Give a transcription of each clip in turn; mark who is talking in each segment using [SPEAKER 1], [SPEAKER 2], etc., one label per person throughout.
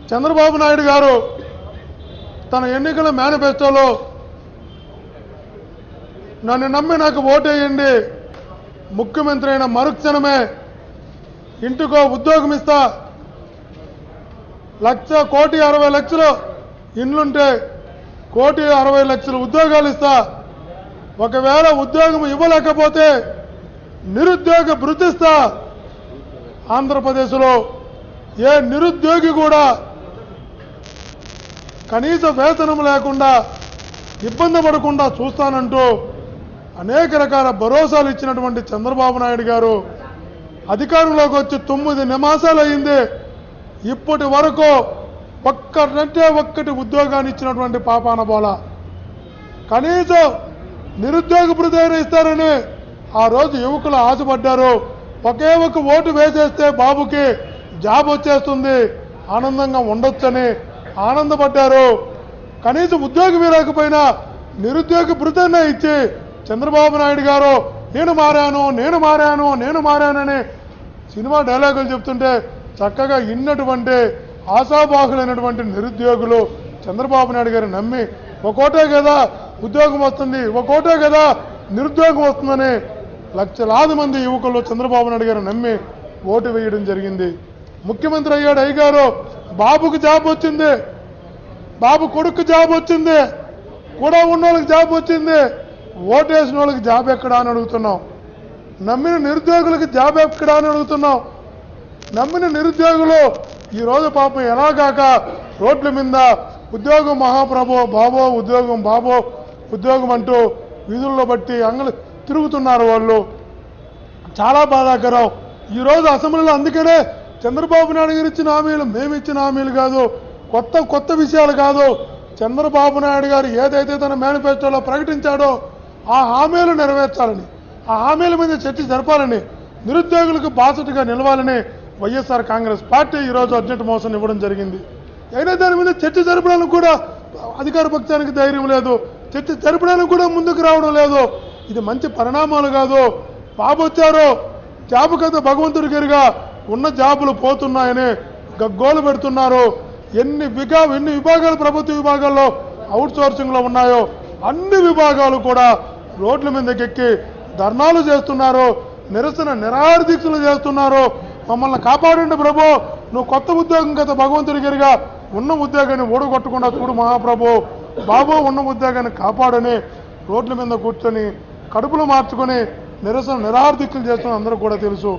[SPEAKER 1] చంద్రబాబు నాయుడు గారు తన ఎన్నికల మేనిఫెస్టోలో నన్ను నమ్మి నాకు ఓటేయండి, ముఖ్యమంత్రి అయిన మరుక్షణమే ఇంటికో ఉద్యోగం ఇస్తా, 1,60,60,000 ఇండ్లుంటే 1,60,00,000 ఉద్యోగాలు ఇస్తా, ఒకవేళ ఉద్యోగం ఇవ్వలేకపోతే నిరుద్యోగ భృతిస్తా, ఆంధ్రప్రదేశ్లో ఏ నిరుద్యోగి కూడా కనీస వేతనం లేకుండా ఇబ్బంది పడకుండా చూస్తానంటూ అనేక రకాల భరోసాలు ఇచ్చినటువంటి చంద్రబాబు నాయుడు గారు అధికారంలోకి వచ్చి 9 మాసాలు అయింది. ఇప్పటి వరకు ఒక్కటి ఉద్యోగాన్ని ఇచ్చినటువంటి పాపాన బోల. కనీసం నిరుద్యోగ భృతి ఇస్తారని ఆ రోజు యువకులు ఆశపడ్డారు. ఒకే ఒక ఓటు వేసేస్తే బాబుకి జాబ్ వచ్చేస్తుంది, ఆనందంగా ఉండొచ్చని ఆనందపడ్డారు. కనీసం ఉద్యోగం లేకపోయినా నిరుద్యోగ భృతినే ఇచ్చి చంద్రబాబు నాయుడు గారు నేను మారానని సినిమా డైలాగులు చెప్తుంటే చక్కగా ఇన్నటువంటి ఆశాబాహులైనటువంటి నిరుద్యోగులు చంద్రబాబు నాయుడు గారు నమ్మి ఒక్కోటే కదా ఉద్యోగం వస్తుంది, ఒక్కోటే కదా నిరుద్యోగం వస్తుందని లక్షలాది మంది యువకులు చంద్రబాబు నాయుడు గారు నమ్మి ఓటు వేయడం జరిగింది. ముఖ్యమంత్రి అయ్యాడు అయ్యగారు, బాబుకు జాబ్ వచ్చింది, బాబు కొడుకు జాబ్ వచ్చింది, కూడా ఉన్న వాళ్ళకి జాబ్ వచ్చింది, ఓటేసిన వాళ్ళకి జాబ్ ఎక్కడా అని అడుగుతున్నాం. నమ్మిన నిరుద్యోగులకి జాబ్ ఎక్కడా అని అడుగుతున్నాం. నమ్మిన నిరుద్యోగులు ఈరోజు పాపం ఎలాగాక రోడ్ల మీద ఉద్యోగం మహాప్రభు బాబో ఉద్యోగం బాబో ఉద్యోగం అంటూ వీధుల్లో బట్టి అంగలు తిరుగుతున్నారు. వాళ్ళు చాలా బాధాకరం. ఈరోజు అసెంబ్లీలో అందుకనే చంద్రబాబు నాయుడు గారు ఇచ్చిన హామీలు మేమిచ్చిన హామీలు కాదు, కొత్త విషయాలు కాదు. చంద్రబాబు నాయుడు గారు ఏదైతే తన మేనిఫెస్టోలో ప్రకటించాడో ఆ హామీలు నెరవేర్చాలని, ఆ హామీల మీద చర్చ జరపాలని, నిరుద్యోగులకు బాసటగా నిలవాలని వైఎస్ఆర్ కాంగ్రెస్ పార్టీ ఈరోజు అర్జెంట్ మోషన్ ఇవ్వడం జరిగింది. అయినా దాని మీద చర్చ జరపడానికి కూడా అధికార పక్షానికి ధైర్యం లేదు, చర్చ జరపడానికి కూడా ముందుకు రావడం లేదు. ఇది మంచి పరిణామాలు కాదు. బాబు వచ్చారు, జాబు కదా భగవంతుడి గారిగా ఉన్న జాబులు పోతున్నాయని గగ్గోలు పెడుతున్నారు. ఎన్ని విభాగాలు ప్రభుత్వ విభాగాల్లో అవుట్ సోర్సింగ్ లో ఉన్నాయో అన్ని విభాగాలు కూడా రోడ్ల మీదకెక్కి ధర్నాలు చేస్తున్నారు, నిరాహార దీక్షలు చేస్తున్నారు. మమ్మల్ని కాపాడండి ప్రభు, నువ్వు కొత్త ఉద్యోగం కదా భగవంతుడి గారిగా ఉన్న ఉద్యోగాన్ని ఓడగొట్టకుండా చూడు మహాప్రభు, బాబు ఉన్న ఉద్యోగాన్ని కాపాడని రోడ్ల మీద కూర్చొని కడుపులు మార్చుకొని నిరాహార దీక్షలు చేస్తున్న అందరూ కూడా తెలుసు.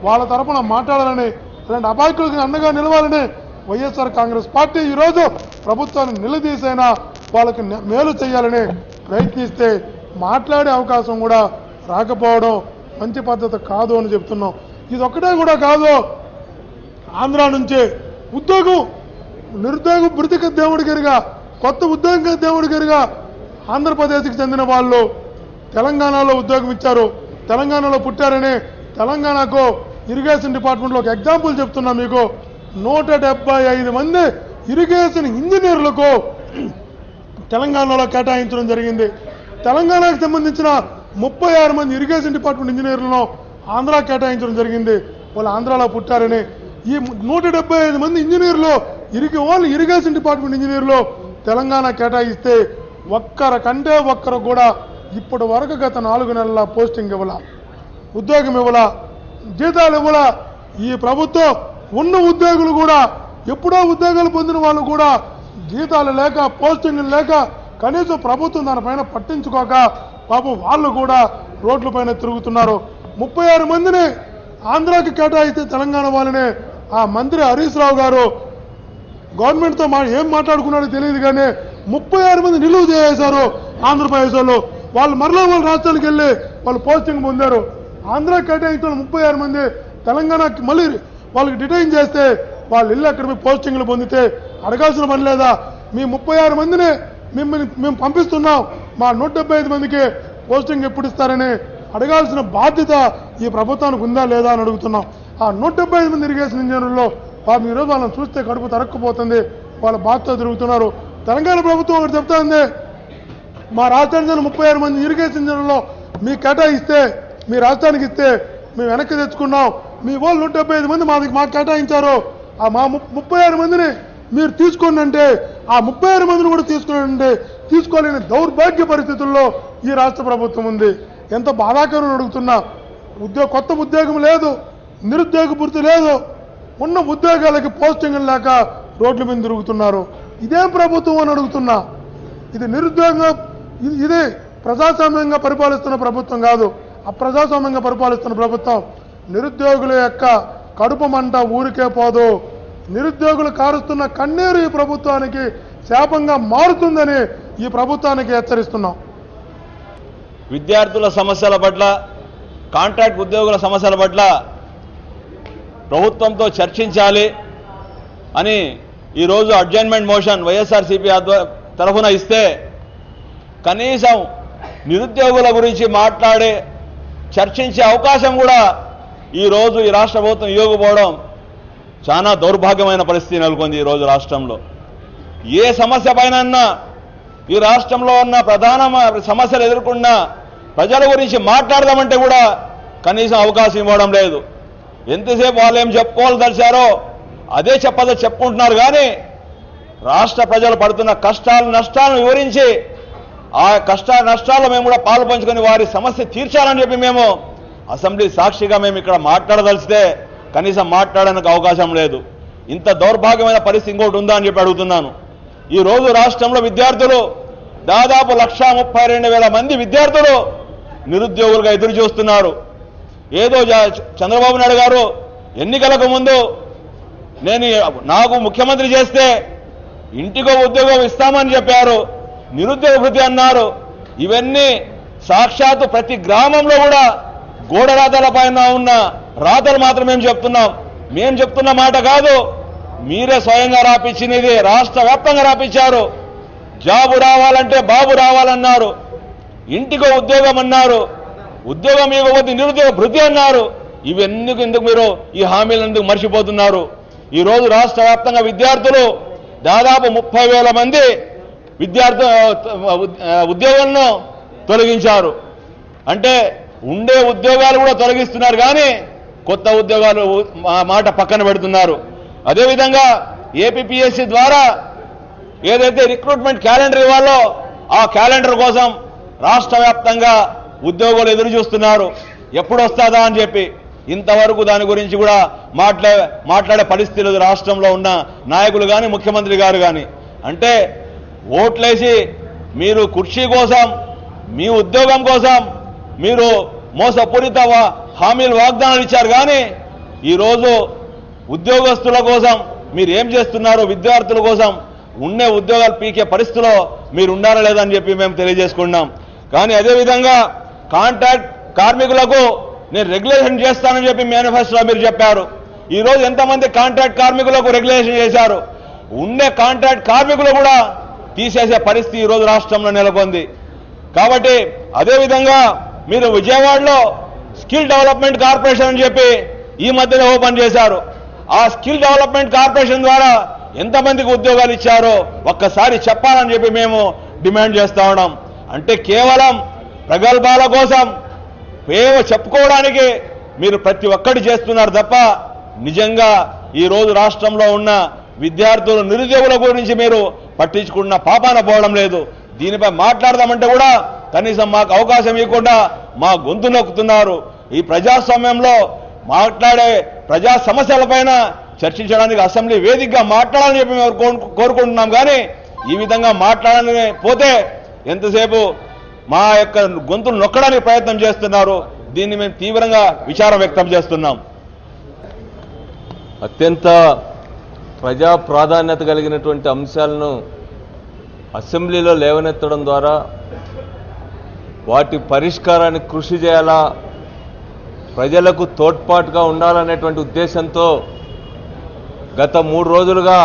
[SPEAKER 1] వాళ్ళ తరపున మాట్లాడాలని, ఇలాంటి అపాయకులకు అండగా నిలవాలని వైఎస్ఆర్ కాంగ్రెస్ పార్టీ ఈరోజు ప్రభుత్వాన్ని నిలదీసైనా వాళ్ళకి మేలు చేయాలని ప్రయత్నిస్తే మాట్లాడే అవకాశం కూడా రాకపోవడం మంచి పద్ధతి కాదు అని చెప్తున్నాం. ఇది ఒక్కటే కూడా కాదు, ఆంధ్ర నుంచి నిరుద్యోగ భృతికి దేవుడి గారిగా కొత్త ఉద్యోగం దేవుడి గారిగా ఆంధ్రప్రదేశ్కి చెందిన వాళ్ళు తెలంగాణలో ఉద్యోగం ఇచ్చారు. తెలంగాణలో పుట్టారని తెలంగాణకు ఇరిగేషన్ డిపార్ట్మెంట్లో ఒక ఎగ్జాంపుల్ చెప్తున్నా మీకు. 175 మంది ఇరిగేషన్ ఇంజనీర్లకు తెలంగాణలో కేటాయించడం జరిగింది. తెలంగాణకు సంబంధించిన 36 మంది ఇరిగేషన్ డిపార్ట్మెంట్ ఇంజనీర్లను ఆంధ్ర కేటాయించడం జరిగింది. వాళ్ళు ఆంధ్రాలో పుట్టారని. ఈ 175 మంది ఇంజనీర్లు ఓన్లీ ఇరిగేషన్ డిపార్ట్మెంట్ ఇంజనీర్లు తెలంగాణ కేటాయిస్తే ఒక్కరు కూడా ఇప్పటి వరకు గత 4 నెలల పోస్టింగ్ ఇవ్వాల, ఉద్యోగం ఇవ్వాల, జీతాలు ఇవ్వాల. ఈ ప్రభుత్వం ఉన్న ఉద్యోగులు కూడా ఎప్పుడో ఉద్యోగాలు పొందిన వాళ్ళు కూడా జీతాలు లేక పోస్టింగ్లు లేక కనీసం ప్రభుత్వం దానిపైన పట్టించుకోక పాపం వాళ్ళు కూడా రోడ్లపైన తిరుగుతున్నారు. 36 మందిని ఆంధ్రాకి కేటాయిస్తే తెలంగాణ వాళ్ళని ఆ మంత్రి హరీష్ రావు గారు గవర్నమెంట్తో ఏం మాట్లాడుకున్నాడో తెలియదు కానీ 36 మంది నిలువ చేశారు ఆంధ్రప్రదేశ్ వాళ్ళు. వాళ్ళు మరలా వాళ్ళ రాష్ట్రానికి వెళ్ళి వాళ్ళు పోస్టింగ్ పొందారు. ఆంధ్ర కేటాయించిన 36 మంది తెలంగాణకి మళ్ళీ వాళ్ళకి డిటైన్ చేస్తే వాళ్ళు ఇల్లు అక్కడ పోస్టింగ్లు పొందితే అడగాల్సిన పని లేదా? మీ 36 మందిని మేము పంపిస్తున్నాం, మా 175 మందికి పోస్టింగ్ ఎప్పుడు ఇస్తారని అడగాల్సిన బాధ్యత ఈ ప్రభుత్వానికి ఉందా లేదా అని అడుగుతున్నాం. ఆ 175 మంది ఇరిగేషన్ ఇంజనీర్లలో పాపం ఈరోజు వాళ్ళని చూస్తే కడుపు తరక్కుపోతుంది. వాళ్ళ బాధ్యత తిరుగుతున్నారు. తెలంగాణ ప్రభుత్వం ఒకటి చెప్తా ఉంది, మా రాష్ట్రానికి 36 మంది ఇరిగేషన్ ఇంజనీర్లలో మీ కేటాయిస్తే మీ రాష్ట్రానికి ఇస్తే మేము వెనక్కి తెచ్చుకున్నాం, మీ వాళ్ళు 175 మంది మాకు కేటాయించారు, ఆ మా 36 మందిని మీరు తీసుకోండి అంటే ఆ 36 మందిని కూడా తీసుకోండి తీసుకోలేని దౌర్భాగ్య పరిస్థితుల్లో ఈ రాష్ట్ర ప్రభుత్వం ఉంది. ఎంత బాధాకరం అడుగుతున్నా. కొత్త ఉద్యోగం లేదు, నిరుద్యోగ భృతి లేదు, ఉన్న ఉద్యోగాలకి పోస్టింగ్లు లేక రోడ్ల మీద తిరుగుతున్నారు. ఇదేం ప్రభుత్వం అని అడుగుతున్నా. ఇది నిరుద్యోగం, ఇది ప్రజాస్వామ్యంగా పరిపాలిస్తున్న ప్రభుత్వం కాదు, అప్రజాస్వామ్యంగా పరిపాలిస్తున్న ప్రభుత్వం. నిరుద్యోగుల యొక్క కడుపు మంట ఊరికే పోదు. నిరుద్యోగులు కారుస్తున్న కన్నీరు ఈ ప్రభుత్వానికి శాపంగా మారుతుందని ఈ ప్రభుత్వానికి హెచ్చరిస్తున్నాం.
[SPEAKER 2] విద్యార్థుల సమస్యల పట్ల, కాంట్రాక్ట్ ఉద్యోగుల సమస్యల పట్ల ప్రభుత్వంతో చర్చించాలి అని ఈరోజు అడ్జర్న్మెంట్ మోషన్ వైఎస్ఆర్సీపీ తరఫున ఇస్తే కనీసం నిరుద్యోగుల గురించి మాట్లాడే చర్చించే అవకాశం కూడా ఈరోజు ఈ రాష్ట్ర ప్రభుత్వం ఇవ్వకపోవడం చాలా దౌర్భాగ్యమైన పరిస్థితి నెలకొంది. ఈరోజు రాష్ట్రంలో ఏ సమస్య పైన ఈ రాష్ట్రంలో ఉన్న ప్రధాన సమస్యలు ఎదుర్కొన్న ప్రజల గురించి మాట్లాడదామంటే కూడా కనీసం అవకాశం ఇవ్వడం లేదు. ఎంతసేపు వాళ్ళు ఏం చెప్పుకోవాల్సి అదే చెప్పుకుంటున్నారు కానీ రాష్ట్ర ప్రజలు పడుతున్న కష్టాలు నష్టాలను వివరించి ఆ కష్ట నష్టాల్లో మేము కూడా పాలు పంచుకొని వారి సమస్య తీర్చాలని చెప్పి మేము అసెంబ్లీ సాక్షిగా మేము ఇక్కడ మాట్లాడదలిస్తే కనీసం మాట్లాడడానికి అవకాశం లేదు. ఇంత దౌర్భాగ్యమైన పరిస్థితి ఇంకోటి ఉందా అని చెప్పి అడుగుతున్నాను. ఈరోజు రాష్ట్రంలో విద్యార్థులు దాదాపు 1,32,000 మంది విద్యార్థులు నిరుద్యోగులుగా ఎదురు చూస్తున్నారు. ఏదో చంద్రబాబు నాయుడు గారు ఎన్నికలకు ముందు నాకు ముఖ్యమంత్రి చేస్తే ఇంటికో ఉద్యోగం ఇస్తామని చెప్పారు, నిరుద్యోగ భృతి అన్నారు. ఇవన్నీ సాక్షాత్తు ప్రతి గ్రామంలో కూడా గోడ రాతల పైన ఉన్న రాతలు మాత్రం మేము చెప్తున్నాం. మేము చెప్తున్న మాట కాదు, మీరే స్వయంగా రాపించినది. రాష్ట్ర వ్యాప్తంగా రాపించారు. జాబు రావాలంటే బాబు రావాలన్నారు, ఇంటికో ఉద్యోగం అన్నారు, ఉద్యోగం ఇవ్వకపోతే నిరుద్యోగ భృతి అన్నారు. ఇవన్నీ ఎందుకు మీరు ఈ హామీలను ఎందుకు మర్చిపోతున్నారు? ఈరోజు రాష్ట్ర వ్యాప్తంగా విద్యార్థులు దాదాపు 30,000 మంది ఉద్యోగాలను తొలగించారు. అంటే ఉండే ఉద్యోగాలు కూడా తొలగిస్తున్నారు కానీ కొత్త ఉద్యోగాలు మాట పక్కన పెడుతున్నారు. అదేవిధంగా ఏపీపీఎస్సీ ద్వారా ఏదైతే రిక్రూట్మెంట్ క్యాలెండర్ ఇవ్వాలో ఆ క్యాలెండర్ కోసం రాష్ట్ర వ్యాప్తంగా ఉద్యోగులు ఎదురు చూస్తున్నారు, ఎప్పుడు వస్తుందా అని చెప్పి. ఇంతవరకు దాని గురించి కూడా మాట్లాడే పరిస్థితులు రాష్ట్రంలో ఉన్న నాయకులు కానీ ముఖ్యమంత్రి గారు కానీ. అంటే ఓట్లేసి మీరు కుర్చీ కోసం, మీ ఉద్యోగం కోసం మీరు మోసపూరిత హామీలు వాగ్దానాలు ఇచ్చారు కానీ ఈరోజు ఉద్యోగస్తుల కోసం మీరు ఏం చేస్తున్నారు? విద్యార్థుల కోసం ఉండే ఉద్యోగాలు పీకే పరిస్థితిలో మీరు ఉండారా లేదని చెప్పి మేము తెలియజేసుకున్నాం. కానీ అదేవిధంగా కాంట్రాక్ట్ కార్మికులకు నేను రెగ్యులేషన్ చేస్తానని చెప్పి మేనిఫెస్టోలో మీరు చెప్పారు. ఈరోజు ఎంతమంది కాంట్రాక్ట్ కార్మికులకు రెగ్యులేషన్ చేశారు? ఉండే కాంట్రాక్ట్ కార్మికులు కూడా తీసేసే పరిస్థితి ఈరోజు రాష్ట్రంలో నెలకొంది. కాబట్టి అదేవిధంగా మీరు విజయవాడలో స్కిల్ డెవలప్మెంట్ కార్పొరేషన్ అని చెప్పి ఈ మధ్యనే ఓపెన్ చేశారు. ఆ స్కిల్ డెవలప్మెంట్ కార్పొరేషన్ ద్వారా ఎంతమందికి ఉద్యోగాలు ఇచ్చారో ఒక్కసారి చెప్పాలని చెప్పి మేము డిమాండ్ చేస్తా ఉన్నాం. అంటే కేవలం ప్రగల్భాల కోసం చెప్పుకోవడానికి మీరు ప్రతి ఒక్కటి చేస్తున్నారు తప్ప నిజంగా ఈరోజు రాష్ట్రంలో ఉన్న విద్యార్థులు నిరుద్యోగుల గురించి మీరు పట్టించుకున్న పాపాన పోవడం లేదు. దీనిపై మాట్లాడదామంటే కూడా కనీసం మాకు అవకాశం ఇవ్వకుండా మా గొంతు నొక్కుతున్నారు. ఈ ప్రజాస్వామ్యంలో మాట్లాడే ప్రజా సమస్యలపైన చర్చించడానికి అసెంబ్లీ వేదికగా మాట్లాడాలని చెప్పి మేము కోరుకుంటున్నాం. కానీ ఈ విధంగా మాట్లాడాలని పోతే ఎంతసేపు మా యొక్క గొంతులు నొక్కడానికి ప్రయత్నం చేస్తున్నారు. దీన్ని మేము తీవ్రంగా విచారం వ్యక్తం చేస్తున్నాం.
[SPEAKER 3] అత్యంత ప్రజా ప్రాధాన్యత కలిగినటువంటి అంశాలను అసెంబ్లీలో లేవనెత్తడం ద్వారా వాటి పరిష్కారానికి కృషి చేయాలా, ప్రజలకు తోడ్పాటుగా ఉండాలనేటువంటి ఉద్దేశంతో గత 3 రోజులుగా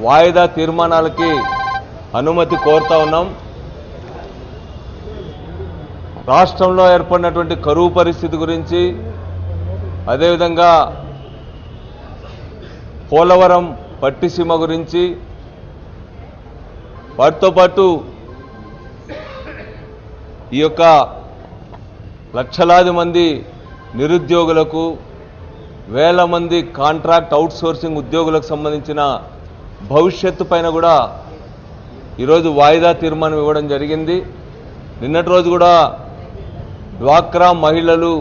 [SPEAKER 3] వాయిదా తీర్మానాలకి అనుమతి కోరుతా ఉన్నాం. రాష్ట్రంలో ఏర్పడినటువంటి కరువు పరిస్థితి గురించి, అదేవిధంగా పోలవరం పట్టిసీమ గురించి, వాటితో పాటు ఈ యొక్క లక్షలాది మంది నిరుద్యోగులకు, వేల మంది కాంట్రాక్ట్ అవుట్సోర్సింగ్ ఉద్యోగులకు సంబంధించిన భవిష్యత్తు పైన కూడా ఈరోజు వాయిదా తీర్మానం ఇవ్వడం జరిగింది. నిన్నటి రోజు కూడా డ్వాక్రా మహిళలు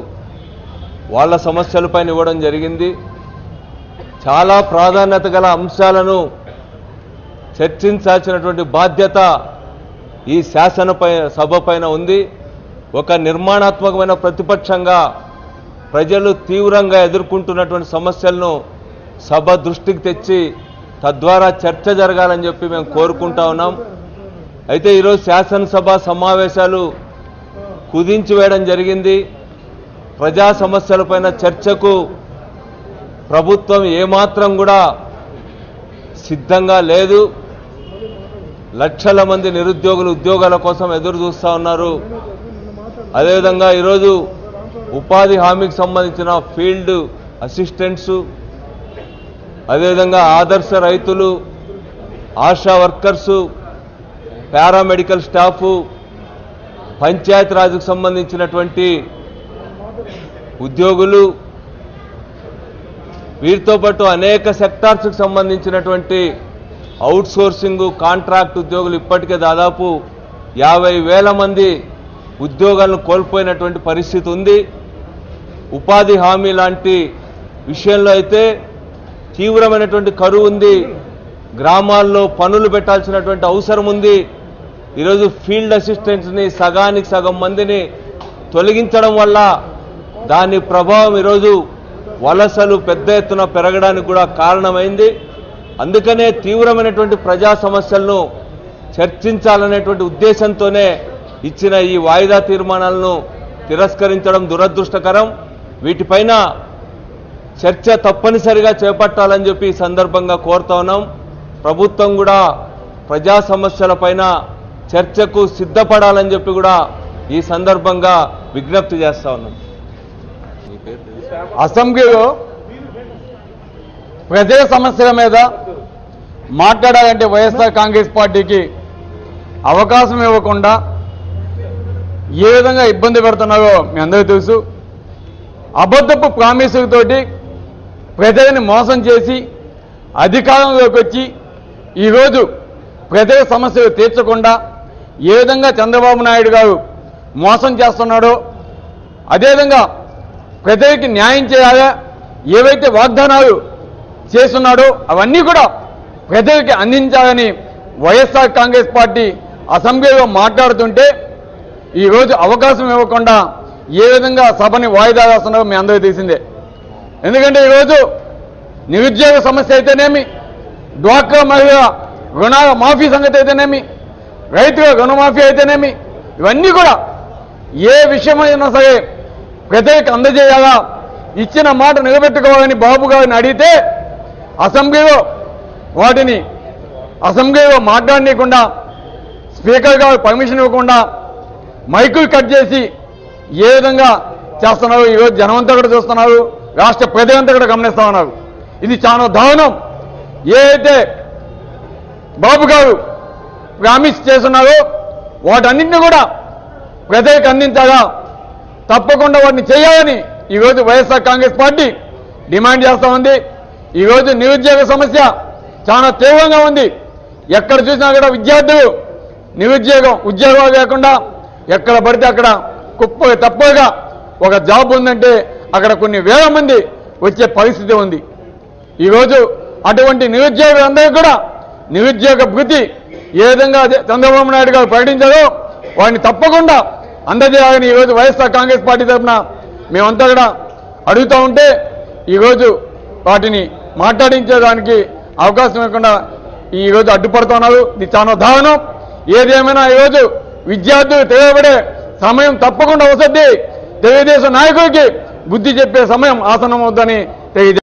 [SPEAKER 3] వాళ్ళ సమస్యలపైన ఇవ్వడం జరిగింది. చాలా ప్రాధాన్యత గల అంశాలను చర్చించాల్సినటువంటి బాధ్యత ఈ సభ పైన ఉంది. ఒక నిర్మాణాత్మకమైన ప్రతిపక్షంగా ప్రజలు తీవ్రంగా ఎదుర్కొంటున్నటువంటి సమస్యలను సభ దృష్టికి తెచ్చి తద్వారా చర్చ జరగాలని చెప్పి మేము కోరుకుంటా ఉన్నాం. అయితే ఈరోజు శాసనసభ సమావేశాలు కుదించి వేయడం జరిగింది. ప్రజా సమస్యలపైన చర్చకు ప్రభుత్వం ఏమాత్రం కూడా సిద్ధంగా లేదు. లక్షల మంది నిరుద్యోగులు ఉద్యోగాల కోసం ఎదురు చూస్తూ ఉన్నారు. అదేవిధంగా ఈరోజు ఉపాధి హామీకి సంబంధించిన ఫీల్డ్ అసిస్టెంట్స్, అదేవిధంగా ఆదర్శ రైతులు, ఆశా వర్కర్సు, పారామెడికల్ స్టాఫ్, పంచాయతీరాజ్కు సంబంధించినటువంటి ఉద్యోగులు, వీరితో పాటు అనేక సెక్టార్స్కు సంబంధించినటువంటి అవుట్సోర్సింగ్ కాంట్రాక్ట్ ఉద్యోగులు ఇప్పటికే దాదాపు 50,000 మంది ఉద్యోగాలను కోల్పోయినటువంటి పరిస్థితి ఉంది. ఉపాధి హామీ లాంటి విషయంలో అయితే తీవ్రమైనటువంటి కరువు ఉంది. గ్రామాల్లో పనులు పెట్టాల్సినటువంటి అవసరం ఉంది. ఈరోజు ఫీల్డ్ అసిస్టెంట్స్ని సగానికి సగం మందిని తొలగించడం వల్ల దాని ప్రభావం ఈరోజు వలసలు పెద్ద ఎత్తున పెరగడానికి కూడా కారణమైంది. అందుకనే తీవ్రమైనటువంటి ప్రజా సమస్యలను చర్చించాలనేటువంటి ఉద్దేశంతోనే ఇచ్చిన ఈ వాయిదా తీర్మానాలను తిరస్కరించడం దురదృష్టకరం. వీటిపైన చర్చ తప్పనిసరిగా చేపట్టాలని చెప్పి ఈ సందర్భంగా కోరుతా ఉన్నాం. ప్రభుత్వం కూడా ప్రజా సమస్యలపైన చర్చకు సిద్ధపడాలని చెప్పి కూడా ఈ సందర్భంగా విజ్ఞప్తి చేస్తా ఉన్నాం.
[SPEAKER 4] అసెంబ్లీలో ప్రజల సమస్యల మీద మాట్లాడాలంటే వైఎస్ఆర్ కాంగ్రెస్ పార్టీకి అవకాశం ఇవ్వకుండా ఏ విధంగా ఇబ్బంది పెడుతున్నారో మీ అందరికీ తెలుసు. అబద్ధపు ప్రామిసులతోటి ప్రజల్ని మోసం చేసి అధికారంలోకి వచ్చి ఈరోజు ప్రజల సమస్యలు తీర్చకుండా ఏ విధంగా చంద్రబాబు నాయుడు గారు మోసం చేస్తున్నాడో, అదేవిధంగా ప్రజలకి న్యాయం చేయాలా, ఏవైతే వాగ్దానాలు చేస్తున్నాడో అవన్నీ కూడా ప్రజలకి అందించాలని వైఎస్ఆర్ కాంగ్రెస్ పార్టీ అసెంబ్లీలో మాట్లాడుతుంటే ఈరోజు అవకాశం ఇవ్వకుండా ఏ విధంగా సభని వాయిదా వేస్తున్నారో మీ అందరికీ తెలిసిందే. ఎందుకంటే ఈరోజు నిరుద్యోగ సమస్య అయితేనేమి, డ్వాక్రా మహిళ రుణాల మాఫీ సంగతి అయితేనేమి, రైతుల రుణమాఫీ అయితేనేమి, ఇవన్నీ కూడా ఏ విషయమైనా సరే ప్రజలకు అందజేయాలా, ఇచ్చిన మాట నిలబెట్టుకోవాలని బాబు గారిని అడిగితే అసెంబ్లీలో వాటిని అసెంబ్లీలో మాట్లాడనీయకుండా, స్పీకర్ గారు పర్మిషన్ ఇవ్వకుండా మైకులు కట్ చేసి ఏ విధంగా చేస్తున్నారు ఈరోజు జనమంతా కూడా చూస్తున్నారు, రాష్ట్ర ప్రజలంతా కూడా గమనిస్తా ఉన్నారు. ఇది చాలా దారుణం. ఏదైతే బాబు గారు ప్రామిస్ చేస్తున్నారో వాటన్నింటినీ కూడా ప్రజలకు అందించాలా, తప్పకుండా వాటిని చేయాలని ఈరోజు వైఎస్ఆర్ కాంగ్రెస్ పార్టీ డిమాండ్ చేస్తూ ఉంది. ఈరోజు నిరుద్యోగ సమస్య చాలా తీవ్రంగా ఉంది. ఎక్కడ చూసినా కూడా విద్యార్థులు ఉద్యోగాలు లేకుండా ఎక్కడ పడితే అక్కడ తప్పగా ఒక జాబ్ ఉందంటే అక్కడ కొన్ని వేల మంది వచ్చే పరిస్థితి ఉంది. ఈరోజు అటువంటి నిరుద్యోగులందరికీ కూడా నిరుద్యోగ భృతి ఏ విధంగా చంద్రబాబు నాయుడు గారు ప్రకటించారో వాటిని తప్పకుండా అందజేయాలని ఈరోజు వైఎస్ఆర్ కాంగ్రెస్ పార్టీ తరఫున మేమంతా కూడా అడుగుతూ ఉంటే ఈరోజు వాటిని మాట్లాడించేదానికి అవకాశం ఇవ్వకుండా ఈరోజు అడ్డుపడుతున్నారు. ఇది చాలా దారుణం. ఏదేమైనా ఈరోజు విద్యార్థులు తెలియబడే సమయం తప్పకుండా వస్తుంది. తెలుగుదేశం నాయకుడికి బుద్ధి చెప్పే సమయం ఆసనం అవుతుందని తెలియజేస్తారు.